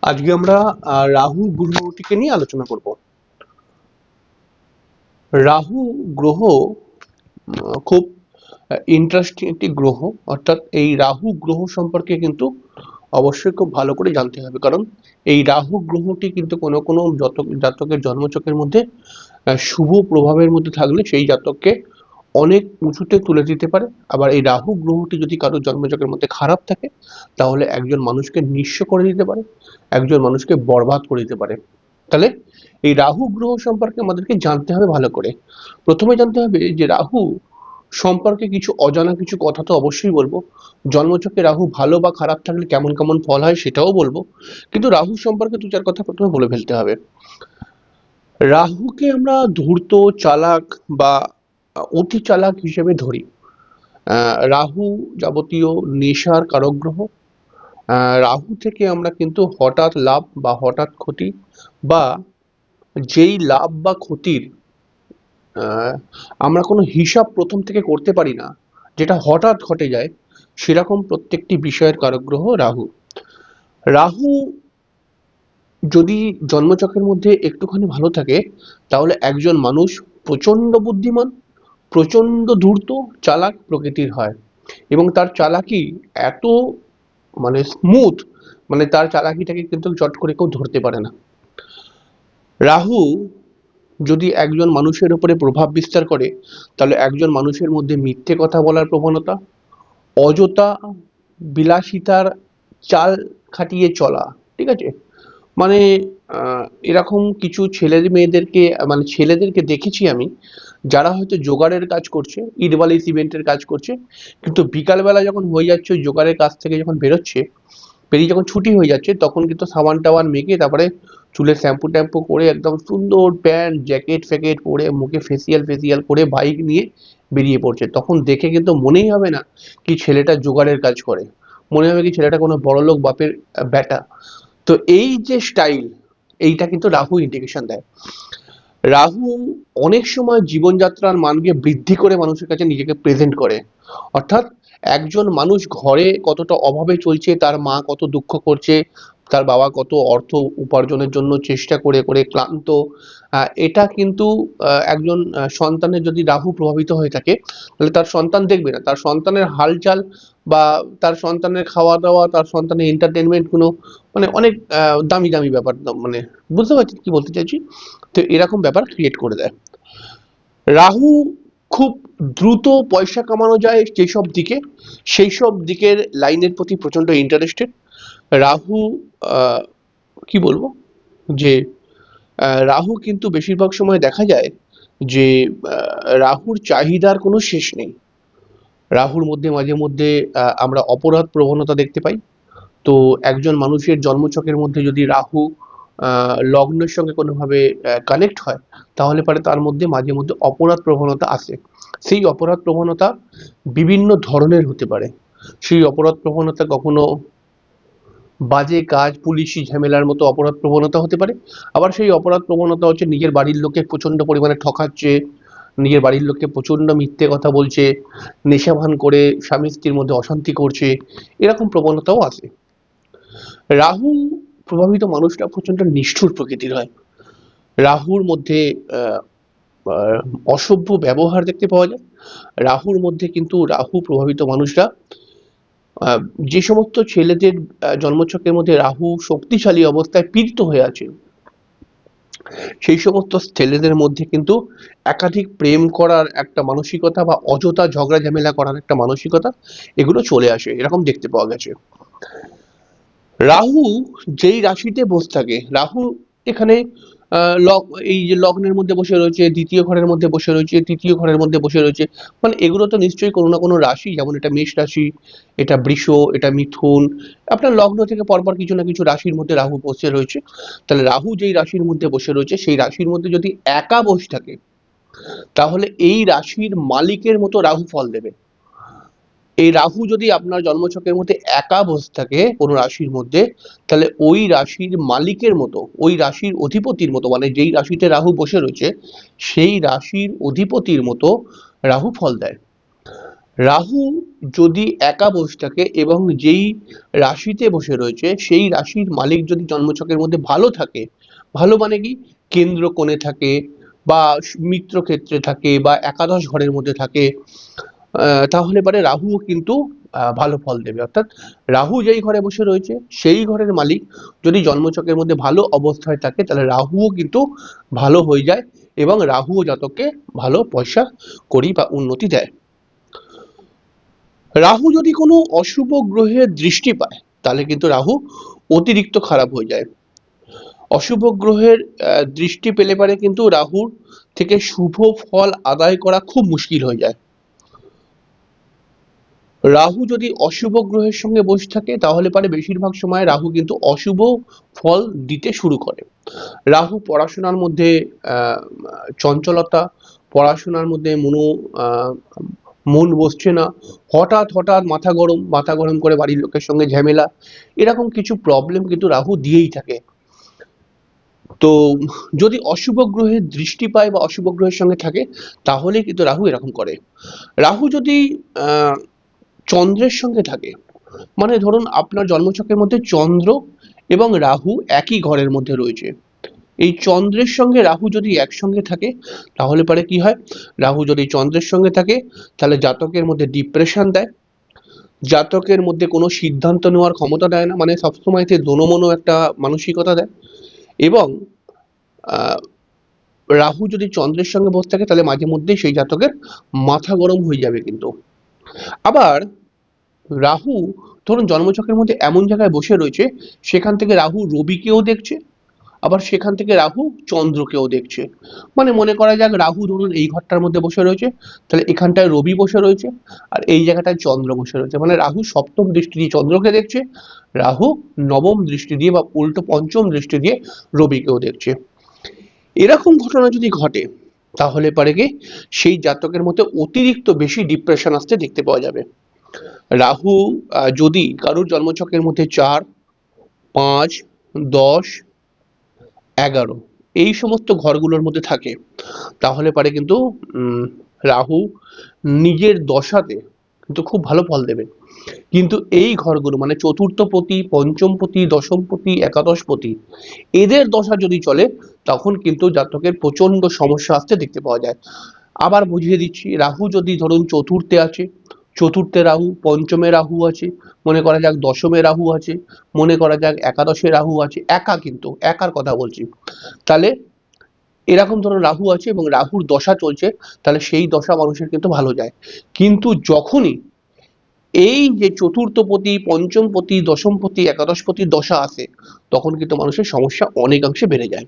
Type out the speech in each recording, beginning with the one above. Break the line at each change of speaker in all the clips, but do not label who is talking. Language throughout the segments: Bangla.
আজকে আমরা রাহু গ্রহটিকে নিয়ে আলোচনা করব। রাহু গ্রহ খুব ইন্টারেস্টিং একটি গ্রহ। অর্থাৎ এই রাহু গ্রহ সম্পর্কে কিন্তু অবশ্যই খুব ভালো করে জানতে হবে, কারণ এই রাহু গ্রহটি কিন্তু কোনো কোনো জাতকের জন্মছকের মধ্যে শুভ প্রভাবের মধ্যে থাকলে সেই জাতককে অনেক উঁচুতে তুলে দিতে পারে। আবার এই রাহু গ্রহটি যদি কারো জন্মছকের মধ্যে খারাপ থাকে তাহলে একজন মানুষকে নিঃস্ব করে দিতে পারে, একজন মানুষকে বরবাদ করে দিতে পারে। তাহলে এই রাহু গ্রহ সম্পর্কে আমাদেরকে জানতে হবে ভালো করে। প্রথমে জানতে হবে যে রাহু সম্পর্কে কিছু অজানা কিছু কথা তো অবশ্যই বলবো। জন্মছকে রাহু ভালো বা খারাপ থাকলে কেমন কেমন ফল হয় সেটাও বলবো, কিন্তু রাহু সম্পর্কে দু চার কথা প্রথমে বলে ফেলতে হবে। রাহুকে আমরা ধূর্ত, চালাক বা অতি চালাক হিসেবে ধরি। রাহু যাবতীয় নেশার কারক গ্রহ। রাহু থেকে আমরা কিন্তু হঠাৎ লাভ বা হঠাৎ ক্ষতি, বা যেই লাভ বা ক্ষতির আমরা কোনো হিসাব প্রথম থেকে করতে পারি না, যেটা হঠাৎ ঘটে যায়, সেরকম প্রত্যেকটি বিষয়ের কারক গ্রহ রাহু। রাহু যদি জন্মচক্রের মধ্যে একটুখানি ভালো থাকে তাহলে একজন মানুষ প্রচন্ড বুদ্ধিমান, প্রচন্ড ধূর্ত, চালাক প্রকৃতির হয়। এবং তার চালাকি এত স্মুথ, তার চালাকিটাকে কিন্তু চট করে কেউ ধরতে পারে না। রাহু যদি একজন মানুষের উপরে প্রভাব বিস্তার করে তাহলে একজন মানুষের মধ্যে মিথ্যে কথা বলার প্রবণতা, অযথা বিলাসিতার চাল খাটিয়ে চলা, ঠিক আছে? মানে এরকম কিছু ছেলেদেরকে দেখেছি আমি, যারা হয়তো জোগাড়ের কাজ করছে, ইটবালি সিমেন্টের কাজ করছে, কিন্তু বিকালবেলা যখন হয়ে যাচ্ছে ওই জোগাড়ের কাজ থেকে যখন বেরোচ্ছে, বেরিয়ে যখন ছুটি হয়ে যাচ্ছে, তখন কিন্তু সাবান টাবান মেখে তারপরে চুলে শ্যাম্পু ট্যাম্পু করে একদম সুন্দর প্যান্ট জ্যাকেট ফ্যাকেট পরে মুখে ফেসিয়াল করে বাইক নিয়ে বেরিয়ে পড়ছে। তখন দেখে কিন্তু মনেই হবে না কি ছেলেটা জোগাড়ের কাজ করে, মনে হবে কি ছেলেটা কোনো বড়লোক বাপের ব্যাটা। তো এই যে স্টাইল, এইটা কিন্তু রাহু ইন্ডিকেশন দেয়। রাহু অনেক সময় জীবনযাত্রার মানকে বৃদ্ধি করে মানুষের কাছে নিজেকে প্রেজেন্ট করে। অর্থাৎ একজন মানুষ ঘরে কতটা অভাবে চলছে, তার মা কত দুঃখ করছে, তার বাবা কত অর্থ উপার্জনের জন্য চেষ্টা করে করে ক্লান্ত, এটা কিন্তু একজন সন্তানের যদি রাহু প্রভাবিত হয়ে থাকে তাহলে তার সন্তান দেখবে না, তার সন্তানের হালচাল বা তার সন্তানের খাওয়া দাওয়া, তার সন্তানের এন্টারটেনমেন্ট গুলো অনেক দামি দামি ব্যাপার, বুঝতে পারছি কি বলতে চাইছি। তো এরকম ব্যাপার ক্রিয়েট করে দেয়। রাহু খুব দ্রুত পয়সা কামানো যায় যেসব দিকে, সেই সব দিকের লাইনের প্রতি প্রচন্ড ইন্টারেস্টেড। রাহু কি বলবো যে রাহু কিন্তু বেশিরভাগ সময় দেখা যায় যে রাহুর চাহিদার কোনো শেষ নেই। রাহুর মধ্যে মাঝে মধ্যে আমরা অপরাধ প্রবণতা দেখতে পাই। তো একজন মানুষের জন্মছকের মধ্যে যদি রাহু লগ্নের সঙ্গে কোনোভাবে কানেক্ট হয় তাহলে পরে তার মধ্যে মাঝে মধ্যে অপরাধ প্রবণতা আসে। সেই অপরাধ প্রবণতা বিভিন্ন ধরনের হতে পারে। সেই অপরাধ প্রবণতা কখনো বাজে কাজ, পুলিশি ঝামেলার মতো অপরাধ প্রবণতা হতে পারে। আবার সেই অপরাধ প্রবণতা হচ্ছে নিজের বাড়ির লোককে প্রচন্ড পরিমাণে ঠকাচ্ছে, নিজের বাড়ির লোককে প্রচন্ড মিথ্যে কথা বলছে, নেশা ভান করে স্বামী স্ত্রীর মধ্যে অশান্তি করছে, এরকম প্রবণতাও আছে। রাহু প্রভাবিত মানুষরা প্রচন্ড নিষ্ঠুর প্রকৃতির হয়। রাহুর মধ্যে আহ, আহ, অসভ্য ব্যবহার দেখতে পাওয়া যায়। রাহুর মধ্যে কিন্তু রাহু প্রভাবিত মানুষরা যে সমস্ত ছেলেদের জন্মছকের মধ্যে রাহু শক্তিশালী অবস্থায় পীড়িত হয়ে আছে, সেই সমস্ত ছেলেদের মধ্যে কিন্তু একাধিক প্রেম করার একটা মানসিকতা বা অযথা ঝগড়া ঝামেলা করার একটা মানসিকতা, এগুলো চলে আসে, এরকম দেখতে পাওয়া গেছে। রাহু যেই রাশিতে বসে থাকে, রাহু এখানে এই যে লগ্নের মধ্যে বসে রয়েছে, দ্বিতীয় ঘরের মধ্যে বসে রয়েছে, তৃতীয় ঘরের মধ্যে বসে রয়েছে, এগুলো তো নিশ্চয়ই কোনো না কোনো রাশি, যেমন এটা মেষ রাশি, এটা বৃষ, এটা মিথুন, আপনার লগ্ন থেকে পরপর কিছু না কিছু রাশির মধ্যে রাহু বসে রয়েছে। তাহলে রাহু যেই রাশির মধ্যে বসে রয়েছে সেই রাশির মধ্যে যদি একা বসে থাকে তাহলে এই রাশির মালিকের মতো রাহু ফল দেবে। এই রাহু যদি আপনার জন্মছকের মধ্যে একা বসে থাকে কোনো রাশির মধ্যে, তাহলে ওই রাশির মালিকের মতো, ওই রাশির অধিপতির মতো, যেই রাশিতে রাহু বসে রয়েছে সেই রাশির অধিপতির মতো রাহু ফল দেয়। রাহু যদি একা বসে থাকে এবং যেই রাশিতে বসে রয়েছে সেই রাশির মালিক যদি জন্মছকের মধ্যে ভালো থাকে, ভালো মানে কি, কেন্দ্র কোণে থাকে বা মিত্র ক্ষেত্রে থাকে বা একাদশ ঘরের মধ্যে থাকে, তাহলে পরে রাহুও কিন্তু ভালো ফল দেবে। অর্থাৎ রাহু যেই ঘরে বসে রয়েছে সেই ঘরের মালিক যদি জন্মছকের মধ্যে ভালো অবস্থায় থাকে তাহলে রাহুও কিন্তু ভালো হয়ে যায় এবং রাহুও জাতককে ভালো পয়সা কড়ি বা উন্নতি দেয়। রাহু যদি কোনো অশুভ গ্রহের দৃষ্টি পায় তাহলে কিন্তু রাহু অতিরিক্ত খারাপ হয়ে যায়। অশুভ গ্রহের দৃষ্টি পেলে পারে কিন্তু রাহুর থেকে শুভ ফল আদায় করা খুব মুশকিল হয়ে যায়। রাহু যদি অশুভ গ্রহের সঙ্গে বসে থাকে তাহলে পারে বেশিরভাগ সময় রাহু কিন্তু অশুভ ফল দিতে শুরু করে। রাহু পড়াশোনার মধ্যে চঞ্চলতা, পড়াশোনার মধ্যে মন বসছে না, হঠাৎ হঠাৎ মাথা গরম করে বাড়ির লোকের সঙ্গে ঝামেলা, এরকম কিছু প্রবলেম কিন্তু রাহু দিয়েই থাকে। তো যদি অশুভ গ্রহের দৃষ্টি পায় বা অশুভ গ্রহের সঙ্গে থাকে তাহলে কিন্তু রাহু এরকম করে। রাহু যদি আহ চন্দ্রের সঙ্গে থাকে, মানে ধরুন আপনার জন্মছকের মধ্যে চন্দ্র এবং রাহু একই ঘরের মধ্যে রয়েছে, এই চন্দ্রের সঙ্গে রাহু যদি একসঙ্গে থাকে তাহলে পরে কি হয়, রাহু যদি চন্দ্রের সঙ্গে থাকে তাহলে জাতকের মধ্যে ডিপ্রেশন দেয়, জাতকের মধ্যে কোনো সিদ্ধান্ত নেওয়ার ক্ষমতা দেয় না, মানে সবসময় দোনোমনো একটা মানসিকতা দেয়। এবং আহ, রাহু যদি চন্দ্রের সঙ্গে বসে থাকে তাহলে মাঝে মধ্যেই সেই জাতকের মাথা গরম হয়ে যাবে কিন্তু। আবার রাহু ধরুন জন্মছকের মধ্যে এমন জায়গায় বসে রয়েছে সেখান থেকে রাহু রবিকেও দেখছে, আবার সেখান থেকে রাহু চন্দ্রকেও দেখছে। মানে মনে করা যাক রাহু ধরুন এই ঘরটার মধ্যে বসে রয়েছে, তাহলে এখানটায় রবি বসে রয়েছে আর এই জায়গাটায় চন্দ্র বসে রয়েছে, মানে রাহু সপ্তম দৃষ্টি দিয়ে চন্দ্রকে দেখছে, রাহু নবম দৃষ্টি দিয়ে বা উল্টো পঞ্চম দৃষ্টি দিয়ে রবিকেও দেখছে। এরকম ঘটনা যদি ঘটে তাহলে পারে কি সেই জাতকের মধ্যে অতিরিক্ত বেশি ডিপ্রেশন আসতে দেখতে পাওয়া যাবে। রাহু যদি কারোর জন্মছকের মধ্যে 4, 5, 10, 11 এই সমস্ত ঘরগুলোর মধ্যে থাকে তাহলে পারে কিন্তু রাহু নিজের দশাতে কিন্তু খুব ভালো ফল দেবে। কিন্তু এই ঘরগুলো মানে চতুর্থপতি, পঞ্চমপতি, দশমপতি, একাদশপতি এদের দশা যদি চলে তখন কিন্তু জাতকের প্রচন্ড সমস্যা আসতে দেখতে পাওয়া যায়। আবার বুঝিয়ে দিচ্ছি, রাহু যদি ধরুন চতুর্থে আছে, চতুর্থে রাহু, পঞ্চমে রাহু আছে, মনে করা যাক দশমে রাহু আছে, মনে করা যাক একাদশে রাহু আছে, একা কিন্তু একার কথা বলছি, তাহলে এরকম ধরুন রাহু আছে এবং রাহুর দশা চলছে তাহলে সেই দশা মানুষের কিন্তু ভালো যায়। কিন্তু যখনই এই যে চতুর্থপতি, পঞ্চমপতি, দশমপতি, একাদশপতির দশা আসে তখন কিন্তু মানুষের সমস্যা অনেকাংশে বেড়ে যায়।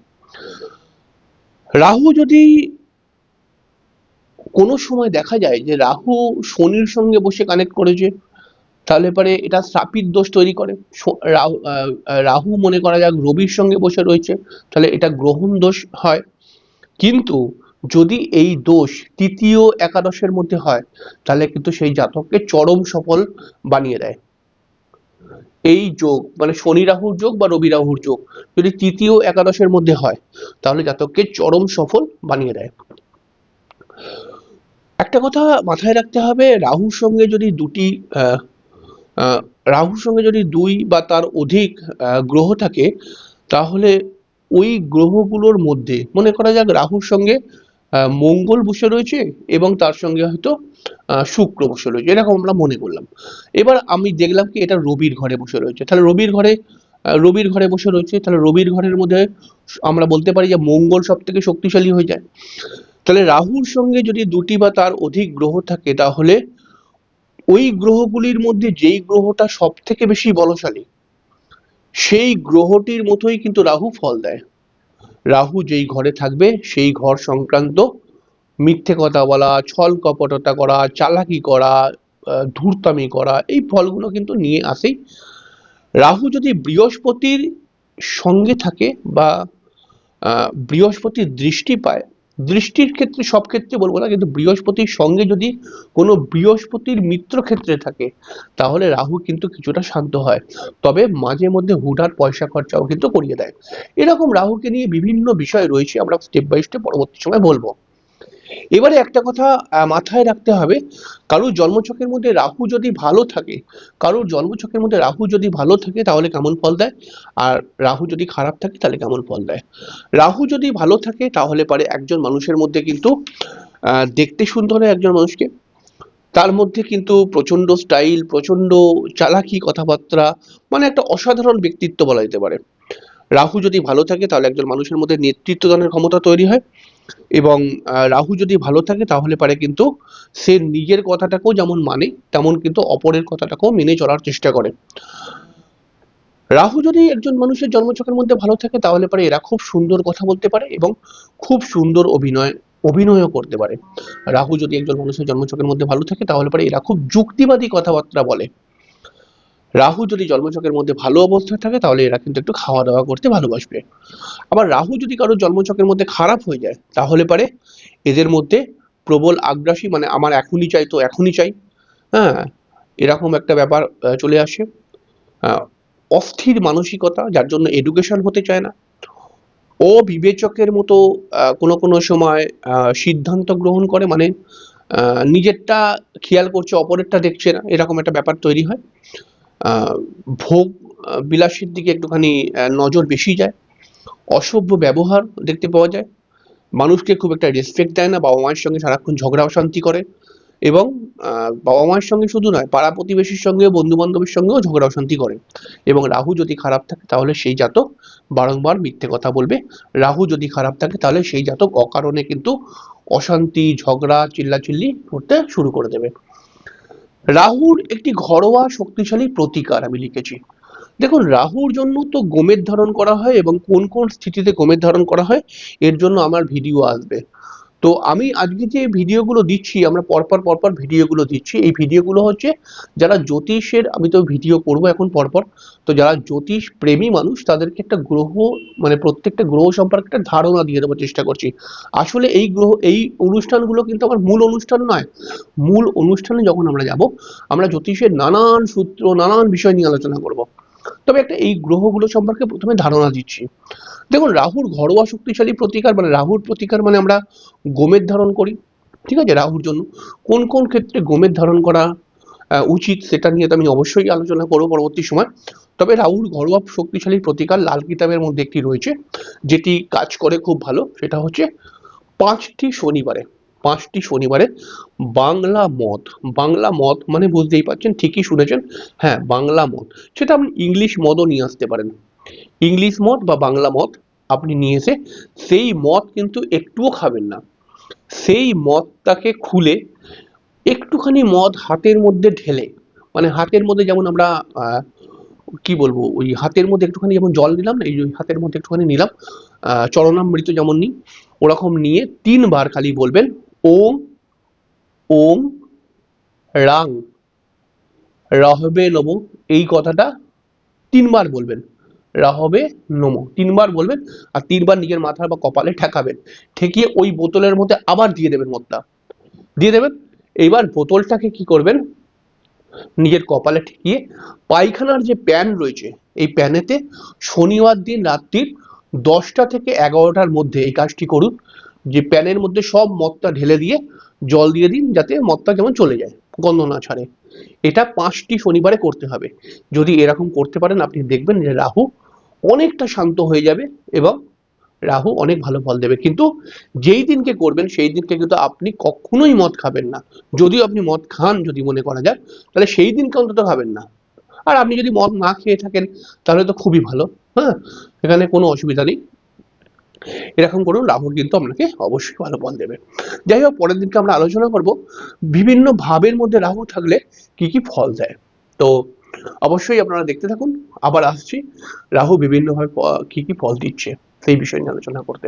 রাহু যদি কোনো সময় দেখা যায় যে রাহু শনির সঙ্গে বসে কানেক্ট করেছে তাহলে পরে এটা শ্রাপিত দোষ তৈরি করে। রাহু মনে করা যাক রবির সঙ্গে বসে রয়েছে তাহলে এটা গ্রহণ দোষ হয়। কিন্তু যদি এই দোষ তৃতীয় একাদশের মধ্যে হয় তাহলে কিন্তু সেই জাতককে চরম সফল বানিয়ে দেয়। এই যোগ মানে শনি রাহুর যোগ বা রবি রাহুর যোগ যদি তৃতীয় একাদশের মধ্যে হয় তাহলে জাতককে চরম সফল বানিয়ে দেয়। একটা কথা মাথায় রাখতে হবে, রাহুর সঙ্গে যদি রাহুর সঙ্গে যদি 2 বা তার অধিক গ্রহ থাকে তাহলে ওই গ্রহগুলোর মধ্যে মনে করা যাক রাহুর সঙ্গে মঙ্গল বসে রয়েছে এবং তার সঙ্গে হয়তো শুক্র বসে রয়েছে, এরকম আমরা মনে করলাম। এবার আমি দেখলাম কি এটা রবির ঘরে বসে রয়েছে, তাহলে রবির ঘরে বসে রয়েছে তাহলে রবির ঘরের মধ্যে আমরা বলতে পারি যে মঙ্গল সব থেকে শক্তিশালী হয়ে যায়। তাহলে রাহুর সঙ্গে যদি 2টি বা তার অধিক গ্রহ থাকে তাহলে ওই গ্রহগুলির মধ্যে যেই গ্রহটা সব থেকে বেশি বলশালী সেই গ্রহটির মতোই কিন্তু রাহু ফল দেয়। রাহু যেই ঘরে থাকবে সেই ঘর সংক্রান্ত মিথ্যে কথা বলা, ছল কপটতা করা, চালাকি করা, ধূর্তামি করা এই ফলগুলো কিন্তু নিয়ে আসেই। রাহু যদি বৃহস্পতির সঙ্গে থাকে বা বৃহস্পতির দৃষ্টি পায়, দৃষ্টির ক্ষেত্রে সব ক্ষেত্রে বলবো না কিন্তু বৃহস্পতির সঙ্গে যদি কোনো বৃহস্পতির মিত্র ক্ষেত্রে থাকে তাহলে রাহু কিন্তু কিছুটা শান্ত হয়, তবে মাঝে মধ্যে হুটহাট পয়সা খরচাও কিন্তু করিয়ে দেয়। এরকম রাহুকে নিয়ে বিভিন্ন বিষয় রয়েছে, আমরা স্টেপ বাই স্টেপ পরবর্তী সময় বলবো। এবারে একটা কথা মাথায় রাখতে হবে, কারোর জন্মছকের মধ্যে রাহু যদি ভালো থাকে, কারোর জন্মছকের মধ্যে রাহু যদি ভালো থাকে তাহলে কেমন ফল দেয়, আর রাহু যদি খারাপ থাকে তাহলে কেমন ফল দেয়। রাহু যদি ভালো থাকে তাহলে পারে একজন মানুষের মধ্যে কিন্তু দেখতে সুন্দর হয় একজন মানুষকে, তার মধ্যে কিন্তু প্রচন্ড স্টাইল, প্রচন্ড চালাকি কথাবার্তা, মানে একটা অসাধারণ ব্যক্তিত্ব বলা যেতে পারে। রাহু যদি ভালো থাকে তাহলে একজন মানুষের মধ্যে নেতৃত্বদানের ক্ষমতা তৈরি হয়, এবং রাহু যদি ভালো থাকে তাহলে পারে কিন্তু সে নিজের কথাটাকেও যেমন মানে তেমন কিন্তু অপরের কথাটাকেও মেনে চলার চেষ্টা করে। রাহু যদি একজন মানুষের জন্মছকের মধ্যে ভালো থাকে তাহলে পারে এরা খুব সুন্দর কথা বলতে পারে এবং খুব সুন্দর অভিনয়ও করতে পারে। রাহু যদি একজন মানুষের জন্মছকের মধ্যে ভালো থাকে তাহলে পারে এরা খুব যুক্তিবাদী কথাবার্তা বলে। রাহু যদি জন্মছকের মধ্যে ভালো অবস্থায় থাকে তাহলে এরা কিন্তু একটু খাওয়া দাওয়া করতে ভালোবাসবে। আবার রাহু যদি কারোর জন্মছকের মধ্যে খারাপ হয়ে যায় তাহলে পারে এদের মধ্যে প্রবল আগ্রাসী, মানে আমার এখনই চাই তো এখনই চাই, হ্যাঁ, এরকম একটা ব্যাপার চলে আসে। আহ, অস্থির মানসিকতা, যার জন্য এডুকেশন হতে চায় না। অবিবেচকের মতো কোনো কোনো সময় সিদ্ধান্ত গ্রহণ করে, মানে নিজেরটা খেয়াল করছে অপরেরটা দেখছে না, এরকম একটা ব্যাপার তৈরি হয়। আহ, ভোগ বিলাসের দিকে একটুখানি নজর বেশি যায়। অসভ্য ব্যবহার দেখতে পাওয়া যায়। মানুষকে খুব একটা রেসপেক্ট দেয় না, বাবা মায়ের সঙ্গে সারাক্ষণ ঝগড়া অশান্তি করে, এবং বাবা মায়ের সঙ্গে শুধু নয়, পাড়া প্রতিবেশীর সঙ্গেও, বন্ধু বান্ধবের সঙ্গেও ঝগড়া অশান্তি করে। এবং রাহু যদি খারাপ থাকে তাহলে সেই জাতক বারংবার মিথ্যে কথা বলবে। রাহু যদি খারাপ থাকে তাহলে সেই জাতক অকারণে কিন্তু অশান্তি, ঝগড়া, চিল্লাচিল্লি করতে শুরু করে দেবে। রাহুর একটি ঘরোয়া শক্তিশালী প্রতিকার আমি লিখেছি। দেখুন, রাহুর জন্য তো গোমের ধারণ করা হয়, এবং কোন কোন স্থিতিতে গোমের ধারণ করা হয় এর জন্য আমার ভিডিও আসবে। তো আমি আজকে যে ভিডিওগুলো দিচ্ছি, আমরা পরপর পরপর ভিডিওগুলো দিচ্ছি, এই ভিডিওগুলো হচ্ছে যারা জ্যোতিষের, আমি তো ভিডিও করব এখন পরপর, তো যারা জ্যোতিষ প্রেমী মানুষ তাদেরকে একটা গ্রহ, মানে প্রত্যেকটা গ্রহ সম্পর্কে একটা ধারণা দিয়ে দেওয়ার চেষ্টা করছি। আসলে এই অনুষ্ঠানগুলো কিন্তু আমার মূল অনুষ্ঠান নয়। মূল অনুষ্ঠানে যখন আমরা যাব, আমরা জ্যোতিষের নানান সূত্র, নানান বিষয় নিয়ে আলোচনা করব। তবে একটা এই গ্রহগুলো সম্পর্কে প্রথমে ধারণা দিচ্ছি। দেখুন, রাহুর ঘরোয়া শক্তিশালী প্রতিকার, মানে রাহুর প্রতিকার মানে আমরা গোমের ধারণ করি, ঠিক আছে, রাহুর জন্য কোন কোন ক্ষেত্রে গোমের ধারণ করা উচিত সেটা নিয়ে তো আমি অবশ্যই আলোচনা করবো পরবর্তী সময়। তবে রাহুর ঘরোয়া শক্তিশালী প্রতিকার লাল কিতাবের মধ্যে একটি রয়েছে যেটি কাজ করে খুব ভালো, সেটা হচ্ছে 5টি শনিবারে, 5টি শনিবারে বাংলা মদ, বাংলা মদ মানে বুঝতেই পারছেন, ঠিকই শুনেছেন, হ্যাঁ বাংলা মদ, সেটা আপনি ইংলিশ মদও নিয়ে আসতে পারেন। ইংলিশ মদ বা বাংলা মদ আপনি নিয়ে এসে সেই মদ কিন্তু একটুও খাবেন না। সেই মদটাকে খুলে একটুখানি মদ হাতের মধ্যে ঢেলে, মানে হাতের মধ্যে যেমন আমরা কি বলবো, ওই হাতের মধ্যে একটুখানি যেমন জল নিলাম না, এই ওই হাতের মধ্যে একটুখানি নিলাম, চরণামৃত যেমন নিই, ওরকম নিয়ে 3বার খালি বলবেন ওম, ওম রাং রহবে নব, এই কথাটা 3বার বলবেন। রাহবে নমঃ 3বার বলবেন, আর 3বার নিজের মাথা বা কপালে ঠেকাবেন, ঠেকিয়ে ওই বোতলের মধ্যে আবার দিয়ে দেবেন মদটা, দিয়ে দেবেন। এইবার বোতলটাকে কি করবেন, নিজের কপালে ঠেকিয়ে পায়খানার যে প্যান রয়েছে এই প্যানেতে শনিবার দিন রাত্রির 10টা থেকে 11টার মধ্যে এই কাজটি করুন। যে প্যানের মধ্যে সব মদটা ঢেলে দিয়ে জল দিয়ে দিন, যাতে মদটা যেমন চলে যায়, গন্ধ না ছাড়ে। এটা 5টি শনিবারে করতে হবে। যদি এরকম করতে পারেন আপনি দেখবেন যে রাহু অনেকটা শান্ত হয়ে যাবে, এবং রাহু অনেক ভালো ফল দেবে। কিন্তু যেই দিনকে করবেন সেই দিনকে কিন্তু আপনি কখনোই মদ খাবেন না। যদিও আপনি মদ খান যদি মনে করা যায়, তাহলে সেই দিনকে অন্তত খাবেন না। আর আপনি যদি মদ না খেয়ে থাকেন তাহলে তো খুবই ভালো, হ্যাঁ, এখানে কোনো অসুবিধা নেই। এরকম করুন, রাহু কিন্তু আপনাকে অবশ্যই ভালো ফল দেবে। যাই হোক, পরের দিনকে আমরা আলোচনা করব বিভিন্ন ভাবের মধ্যে রাহু থাকলে কি কি ফল দেয়। তো অবশ্যই আপনারা দেখতে থাকুন, আবার আসছি রাহু বিভিন্নভাবে কি কি ফল দিচ্ছে সেই বিষয় নিয়ে আলোচনা করতে।